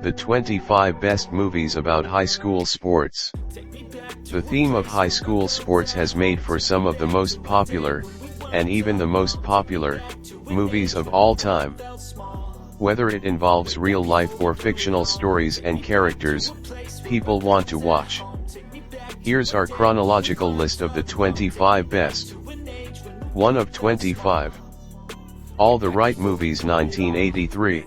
The 25 Best Movies About High School Sports. The theme of high school sports has made for some of the most popular, and even the most popular, movies of all time. Whether it involves real life or fictional stories and characters, people want to watch. Here's our chronological list of the 25 best. 1 of 25. All the Right Movies 1983.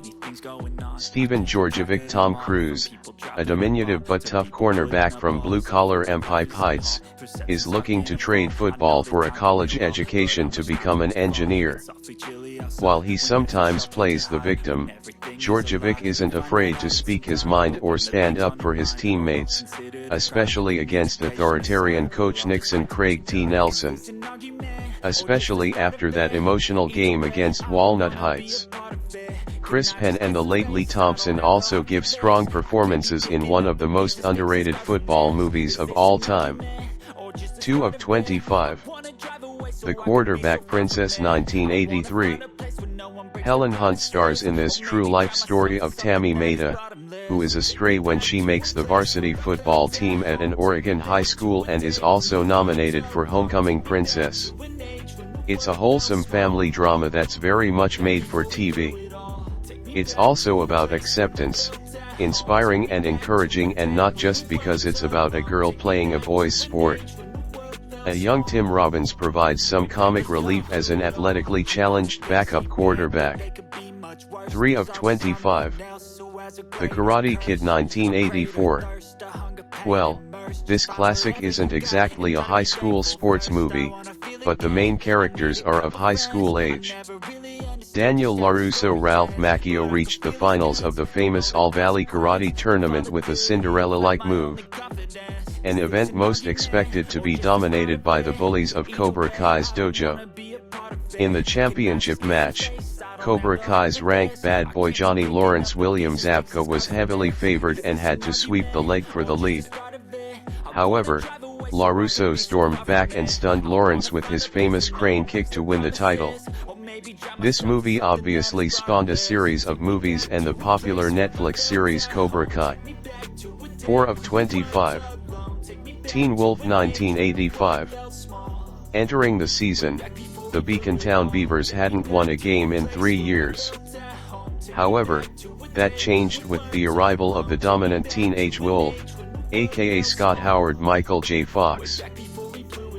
Stephen Georgievic. Tom Cruise, a diminutive but tough cornerback from blue-collar Empire Heights, is looking to trade football for a college education to become an engineer. While he sometimes plays the victim, Georgievic isn't afraid to speak his mind or stand up for his teammates, especially against authoritarian coach Nixon Craig T. Nelson. Especially after that emotional game against Walnut Heights. Chris Penn and the late Lee Thompson also give strong performances in one of the most underrated football movies of all time. 2 of 25. The Quarterback Princess 1983. Helen Hunt stars in this true-life story of Tammy Maida, who is a stray when she makes the varsity football team at an Oregon high school and is also nominated for Homecoming Princess. It's a wholesome family drama that's very much made for TV. It's also about acceptance, inspiring and encouraging, and not just because it's about a girl playing a boy's sport. A young Tim Robbins provides some comic relief as an athletically challenged backup quarterback. 3 of 25. The Karate Kid 1984. Well, this classic isn't exactly a high school sports movie, but the main characters are of high school age. Daniel LaRusso Ralph Macchio reached the finals of the famous All-Valley Karate Tournament with a Cinderella-like move. An event most expected to be dominated by the bullies of Cobra Kai's dojo. In the championship match, Cobra Kai's rank bad boy Johnny Lawrence William Zabka was heavily favored and had to sweep the leg for the lead. However, LaRusso stormed back and stunned Lawrence with his famous crane kick to win the title. This movie obviously spawned a series of movies and the popular Netflix series Cobra Kai. 4 of 25. Teen Wolf 1985. Entering the season, the Beacontown Beavers hadn't won a game in 3 years. However, that changed with the arrival of the dominant teenage wolf, aka Scott Howard Michael J. Fox.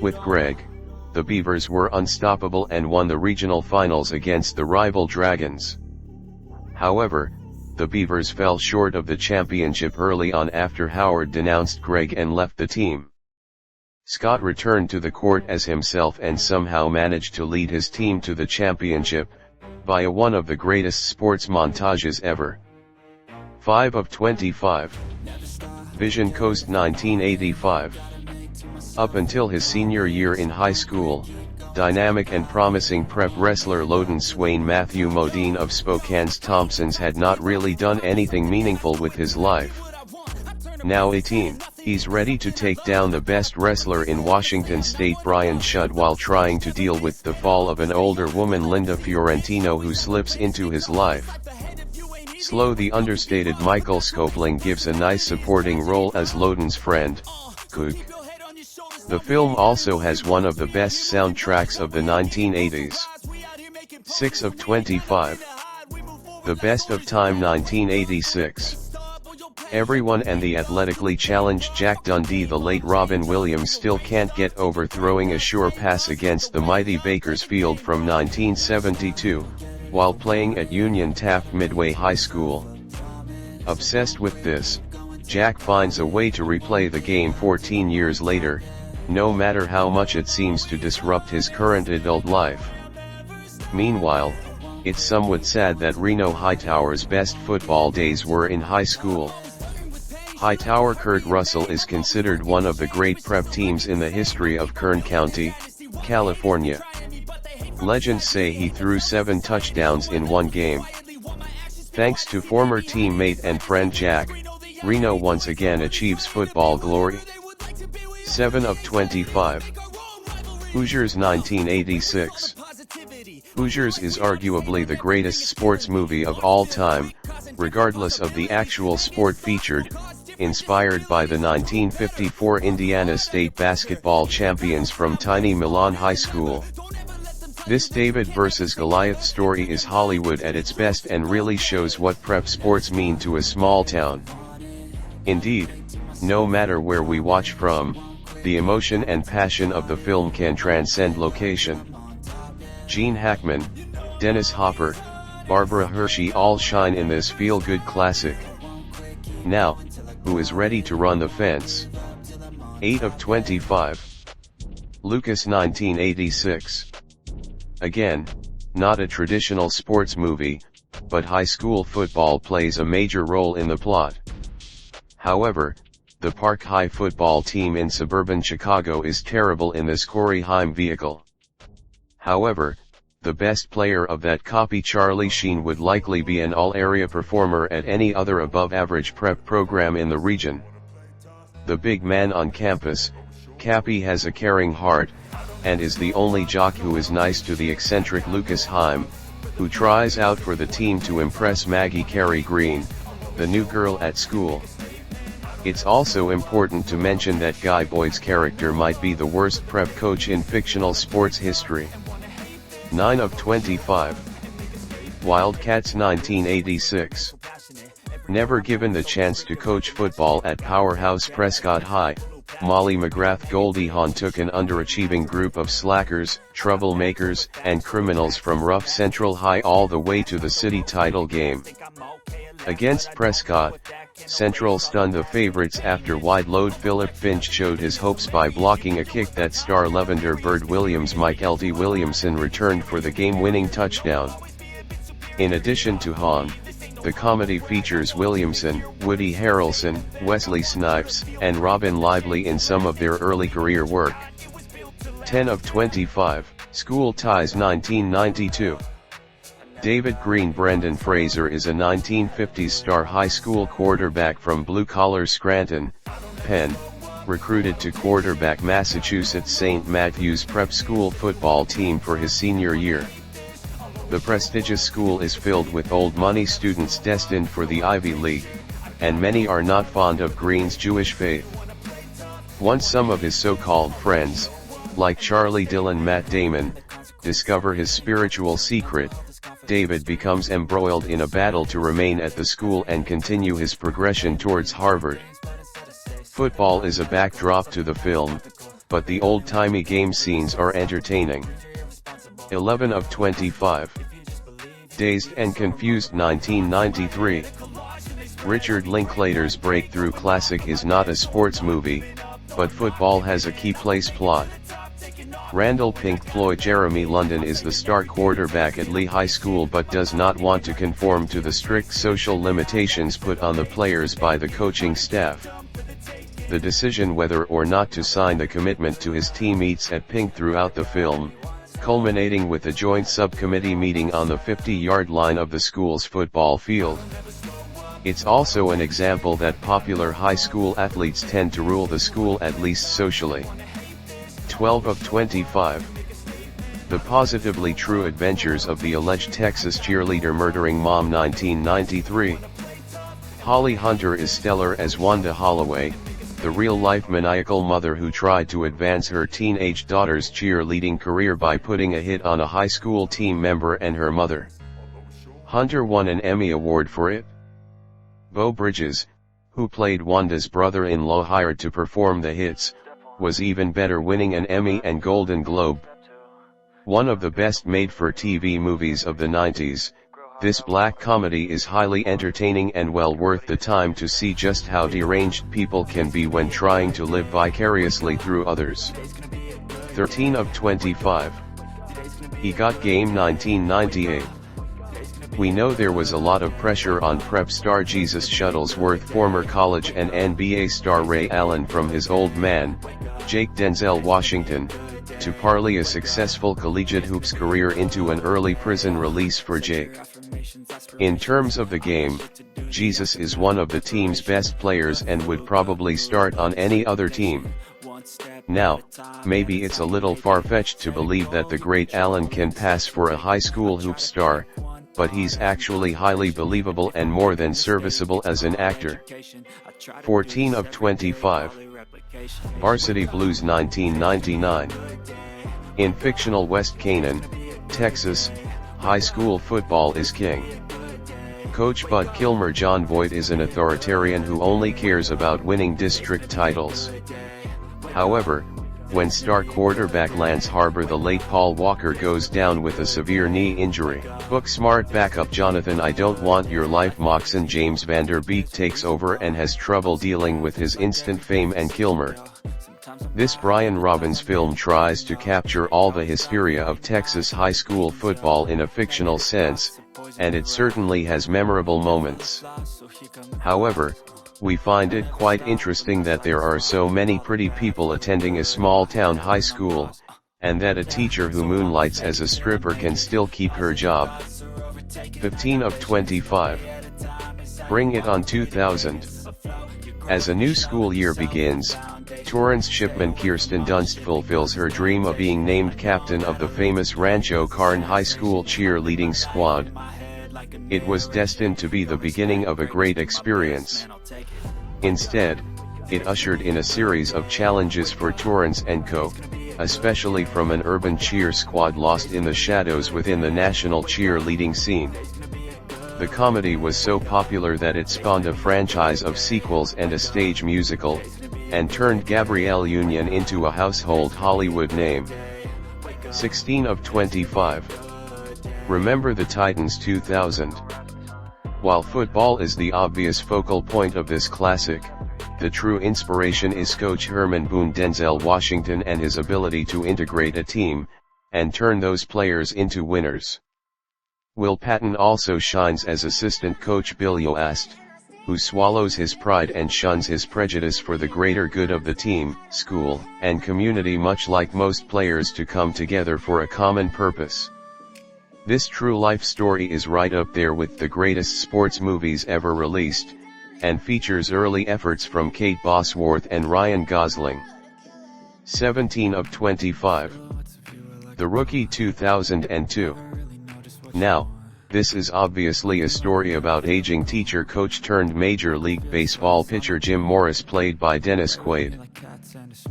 With Greg, the Beavers were unstoppable and won the regional finals against the rival Dragons. However, the Beavers fell short of the championship early on after Howard denounced Greg and left the team. Scott returned to the court as himself and somehow managed to lead his team to the championship, via one of the greatest sports montages ever. 5 of 25. Vision Coast 1985. Up until his senior year in high school, dynamic and promising prep wrestler Loden Swain Matthew Modine of Spokane's Thompsons had not really done anything meaningful with his life. Now 18, he's ready to take down the best wrestler in Washington State Brian Shudd while trying to deal with the fall of an older woman Linda Fiorentino who slips into his life. Slow the understated Michael Scopling gives a nice supporting role as Loden's friend, Cook. The film also has one of the best soundtracks of the 1980s. 6 of 25. The Best of Time 1986. Everyone and the athletically challenged Jack Dundee, the late Robin Williams, still can't get over throwing a sure pass against the mighty Bakersfield from 1972, while playing at Union Taft Midway High School. Obsessed with this, Jack finds a way to replay the game 14 years later, no matter how much it seems to disrupt his current adult life. Meanwhile, it's somewhat sad that Reno Hightower's best football days were in high school. Hightower Kurt Russell is considered one of the great prep teams in the history of Kern County, California. Legends say he threw 7 touchdowns in one game. Thanks to former teammate and friend Jack, Reno once again achieves football glory. 7 of 25. Hoosiers 1986. Hoosiers is arguably the greatest sports movie of all time, regardless of the actual sport featured, inspired by the 1954 Indiana State basketball champions from tiny Milan High School. This David vs. Goliath story is Hollywood at its best and really shows what prep sports mean to a small town. Indeed, no matter where we watch from, the emotion and passion of the film can transcend location. Gene Hackman, Dennis Hopper, Barbara Hershey all shine in this feel-good classic. Now, who is ready to run the fence? 8 of 25. Lucas 1986. Again, not a traditional sports movie, but high school football plays a major role in the plot. However, the Park High football team in suburban Chicago is terrible in this Corey Haim vehicle. However, the best player of that copy, Charlie Sheen, would likely be an all-area performer at any other above-average prep program in the region. The big man on campus, Cappy, has a caring heart, and is the only jock who is nice to the eccentric Lucas Haim, who tries out for the team to impress Maggie Carey Green, the new girl at school. It's also important to mention that Guy Boyd's character might be the worst prep coach in fictional sports history. 9 of 25. Wildcats 1986. Never given the chance to coach football at powerhouse Prescott High, Molly McGrath Goldie Hawn took an underachieving group of slackers, troublemakers, and criminals from rough Central High all the way to the city title game. Against Prescott, Central stunned the favorites after wide-load Philip Finch showed his hopes by blocking a kick that star Lavender Bird Williams Mike L.T. Williamson returned for the game-winning touchdown. In addition to Hawn, the comedy features Williamson, Woody Harrelson, Wesley Snipes, and Robin Lively in some of their early career work. 10 of 25, School Ties 1992. David Green Brendan Fraser is a 1950s star high school quarterback from blue-collar Scranton, Penn, recruited to quarterback Massachusetts St. Matthew's Prep School football team for his senior year. The prestigious school is filled with old money students destined for the Ivy League, and many are not fond of Green's Jewish faith. Once some of his so-called friends, like Charlie Dillon Matt Damon, discover his spiritual secret, David becomes embroiled in a battle to remain at the school and continue his progression towards Harvard. Football is a backdrop to the film, but the old-timey game scenes are entertaining. 11 of 25. Dazed and Confused 1993. Richard Linklater's breakthrough classic is not a sports movie, but football has a key place plot. Randall Pink Floyd Jeremy London is the star quarterback at Lee High School but does not want to conform to the strict social limitations put on the players by the coaching staff. The decision whether or not to sign the commitment to his team eats at Pink throughout the film, culminating with a joint subcommittee meeting on the 50-yard line of the school's football field. It's also an example that popular high school athletes tend to rule the school, at least socially. 12 of 25. The Positively True Adventures of the Alleged Texas Cheerleader Murdering Mom 1993. Holly Hunter is stellar as Wanda Holloway, the real-life maniacal mother who tried to advance her teenage daughter's cheerleading career by putting a hit on a high school team member and her mother. Hunter won an Emmy Award for it. Beau Bridges, who played Wanda's brother-in-law hired to perform the hits, was even better, winning an Emmy and Golden Globe. One of the best made-for-TV movies of the 90s, this black comedy is highly entertaining and well worth the time to see just how deranged people can be when trying to live vicariously through others. 13 of 25. He Got Game 1998. We know there was a lot of pressure on prep star Jesus Shuttlesworth, former college and NBA star Ray Allen from his old man, Jake Denzel Washington, to parlay a successful collegiate hoops career into an early prison release for Jake. In terms of the game, Jesus is one of the team's best players and would probably start on any other team. Now, maybe it's a little far-fetched to believe that the great Allen can pass for a high school hoop star, but he's actually highly believable and more than serviceable as an actor. 14 of 25. Varsity Blues 1999. In fictional West Canaan, Texas, high school football is king. Coach Bud Kilmer John Voight is an authoritarian who only cares about winning district titles. However, when star quarterback Lance Harbor the late Paul Walker goes down with a severe knee injury, book-smart backup Jonathan I Don't Want Your Life Moxon James Vanderbeek takes over and has trouble dealing with his instant fame and Kilmer. This Brian Robbins film tries to capture all the hysteria of Texas high school football in a fictional sense, and it certainly has memorable moments. However, we find it quite interesting that there are so many pretty people attending a small-town high school, and that a teacher who moonlights as a stripper can still keep her job. 15 of 25. Bring It On 2000. As a new school year begins, Torrance shipman Kirsten Dunst fulfills her dream of being named captain of the famous Rancho Karn High School cheerleading squad. It was destined to be the beginning of a great experience. Instead, it ushered in a series of challenges for Torrance and co., especially from an urban cheer squad lost in the shadows within the national cheerleading scene. The comedy was so popular that it spawned a franchise of sequels and a stage musical, and turned Gabrielle Union into a household Hollywood name. 16 of 25. Remember the Titans 2000. While football is the obvious focal point of this classic, the true inspiration is coach Herman Boone Denzel Washington and his ability to integrate a team, and turn those players into winners. Will Patton also shines as assistant coach Bill Yoast, who swallows his pride and shuns his prejudice for the greater good of the team, school, and community, much like most players to come together for a common purpose. This true life story is right up there with the greatest sports movies ever released, and features early efforts from Kate Bosworth and Ryan Gosling. 17 of 25. The Rookie 2002. Now, this is obviously a story about aging teacher coach turned Major League Baseball pitcher Jim Morris, played by Dennis Quaid.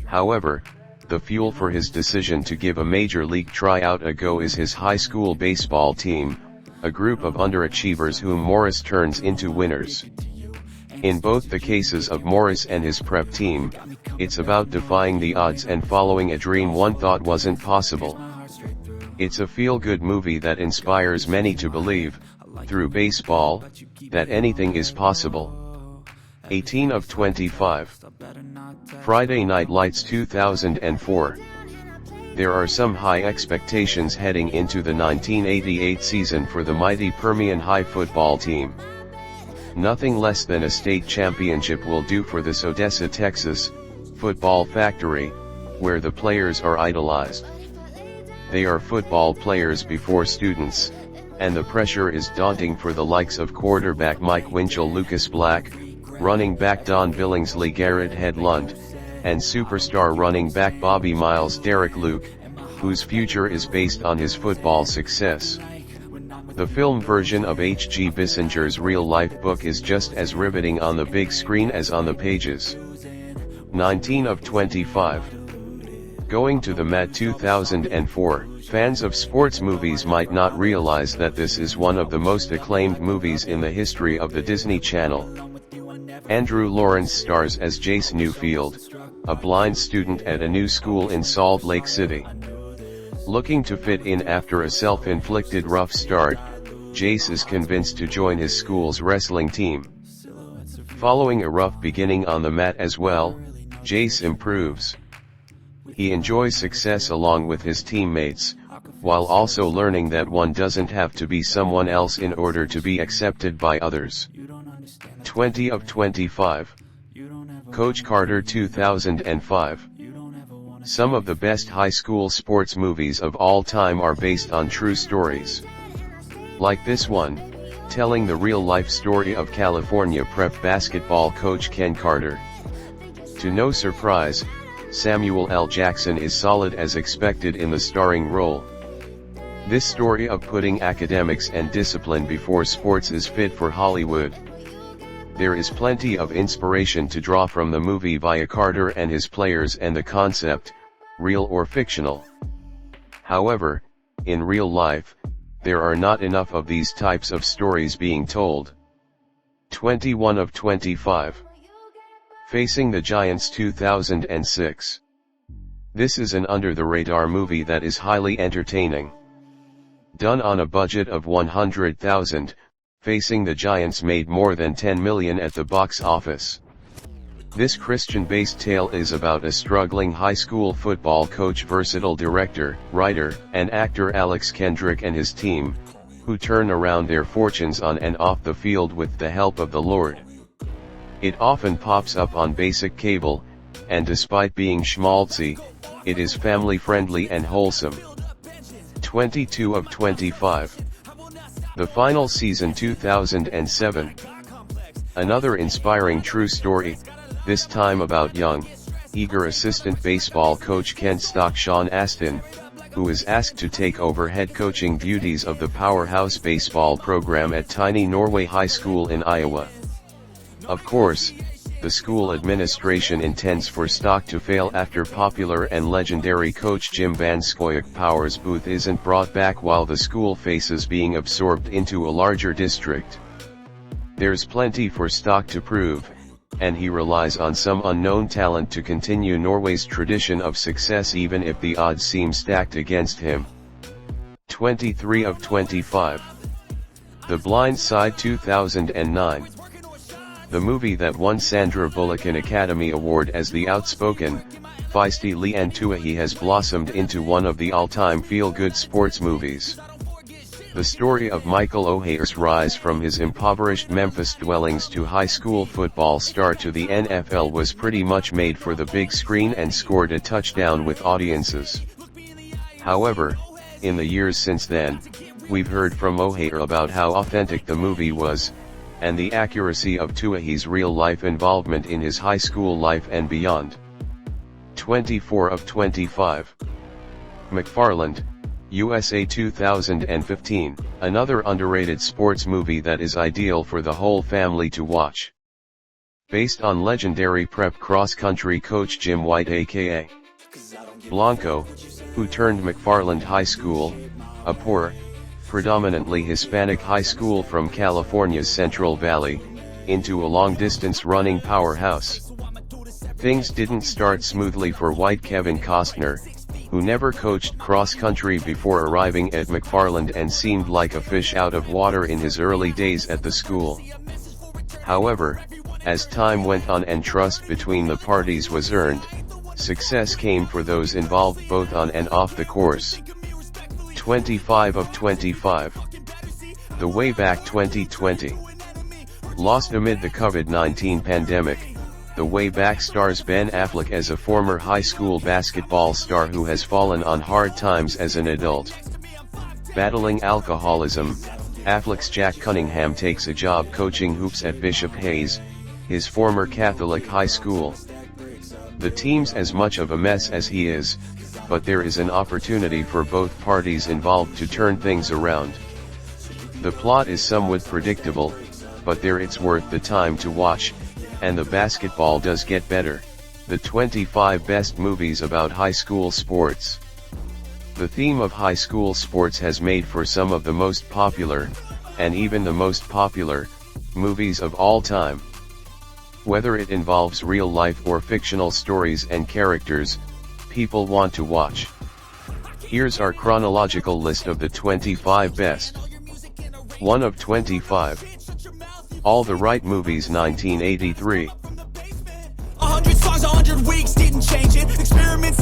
However, the fuel for his decision to give a Major League tryout a go is his high school baseball team, a group of underachievers whom Morris turns into winners. In both the cases of Morris and his prep team, it's about defying the odds and following a dream one thought wasn't possible. It's a feel-good movie that inspires many to believe, through baseball, that anything is possible. 18 of 25. Friday Night Lights 2004. There are some high expectations heading into the 1988 season for the mighty Permian High football team. Nothing less than a state championship will do for this Odessa, Texas, football factory, where the players are idolized. They are football players before students, and the pressure is daunting for the likes of quarterback Mike Winchell, Lucas Black, running back Don Billingsley, Garrett Hedlund, and superstar running back Bobby Miles, Derek Luke, whose future is based on his football success. The film version of H.G. Bissinger's real-life book is just as riveting on the big screen as on the pages. 19 of 25. Going to the Met 2004, fans of sports movies might not realize that this is one of the most acclaimed movies in the history of the Disney Channel. Andrew Lawrence stars as Jace Newfield, a blind student at a new school in Salt Lake City. Looking to fit in after a self-inflicted rough start, Jace is convinced to join his school's wrestling team. Following a rough beginning on the mat as well, Jace improves. He enjoys success along with his teammates, while also learning that one doesn't have to be someone else in order to be accepted by others. 20 of 25. Coach Carter 2005. Some of the best high school sports movies of all time are based on true stories. Like this one, telling the real-life story of California prep basketball coach Ken Carter. To no surprise, Samuel L. Jackson is solid as expected in the starring role. This story of putting academics and discipline before sports is fit for Hollywood. There is plenty of inspiration to draw from the movie via Carter and his players and the concept, real or fictional. However, in real life, there are not enough of these types of stories being told. 21 of 25. Facing the Giants 2006. This is an under-the-radar movie that is highly entertaining. Done on a budget of $100,000, Facing the Giants made more than $10 million at the box office. This Christian-based tale is about a struggling high school football coach, versatile director, writer, and actor Alex Kendrick and his team, who turn around their fortunes on and off the field with the help of the Lord. It often pops up on basic cable, and despite being schmaltzy, it is family-friendly and wholesome. 22 of 25. The Final Season 2007. Another inspiring true story, this time about young, eager assistant baseball coach Kent Stock Sean Astin, who is asked to take over head coaching duties of the powerhouse baseball program at tiny Norway High School in Iowa. Of course, the school administration intends for Stock to fail after popular and legendary coach Jim Van Scoyoc Powers Booth isn't brought back while the school faces being absorbed into a larger district. There's plenty for Stock to prove, and he relies on some unknown talent to continue Norway's tradition of success even if the odds seem stacked against him. 23 of 25. The Blind Side 2009. The movie that won Sandra Bullock an Academy Award as the outspoken, feisty Leanne Twohy has blossomed into one of the all-time feel-good sports movies. The story of Michael O'Hare's rise from his impoverished Memphis dwellings to high school football star to the NFL was pretty much made for the big screen and scored a touchdown with audiences. However, in the years since then, we've heard from O'Hare about how authentic the movie was, and the accuracy of Twohy's real-life involvement in his high school life and beyond. 24 of 25. McFarland, USA 2015, another underrated sports movie that is ideal for the whole family to watch. Based on legendary prep cross-country coach Jim White aka Blanco, who turned McFarland High School, a poor, predominantly Hispanic high school from California's Central Valley, into a long-distance running powerhouse. Things didn't start smoothly for White Kevin Costner, who never coached cross-country before arriving at McFarland and seemed like a fish out of water in his early days at the school. However, as time went on and trust between the parties was earned, success came for those involved both on and off the course. 25 of 25. The Way Back 2020. Lost amid the COVID-19 pandemic, The Way Back stars Ben Affleck as a former high school basketball star who has fallen on hard times as an adult. Battling alcoholism, Affleck's Jack Cunningham takes a job coaching hoops at Bishop Hayes, his former Catholic high school. The team's as much of a mess as he is, but there is an opportunity for both parties involved to turn things around. The plot is somewhat predictable, but it's worth the time to watch, and the basketball does get better. The 25 best movies about high school sports. The theme of high school sports has made for some of the most popular, and even the most popular, movies of all time. Whether it involves real life or fictional stories and characters, people want to watch. Here's our chronological list of the 25 best. 1 of 25. All the Right Movies 1983. 100 songs, 100 weeks, didn't change it. Experiments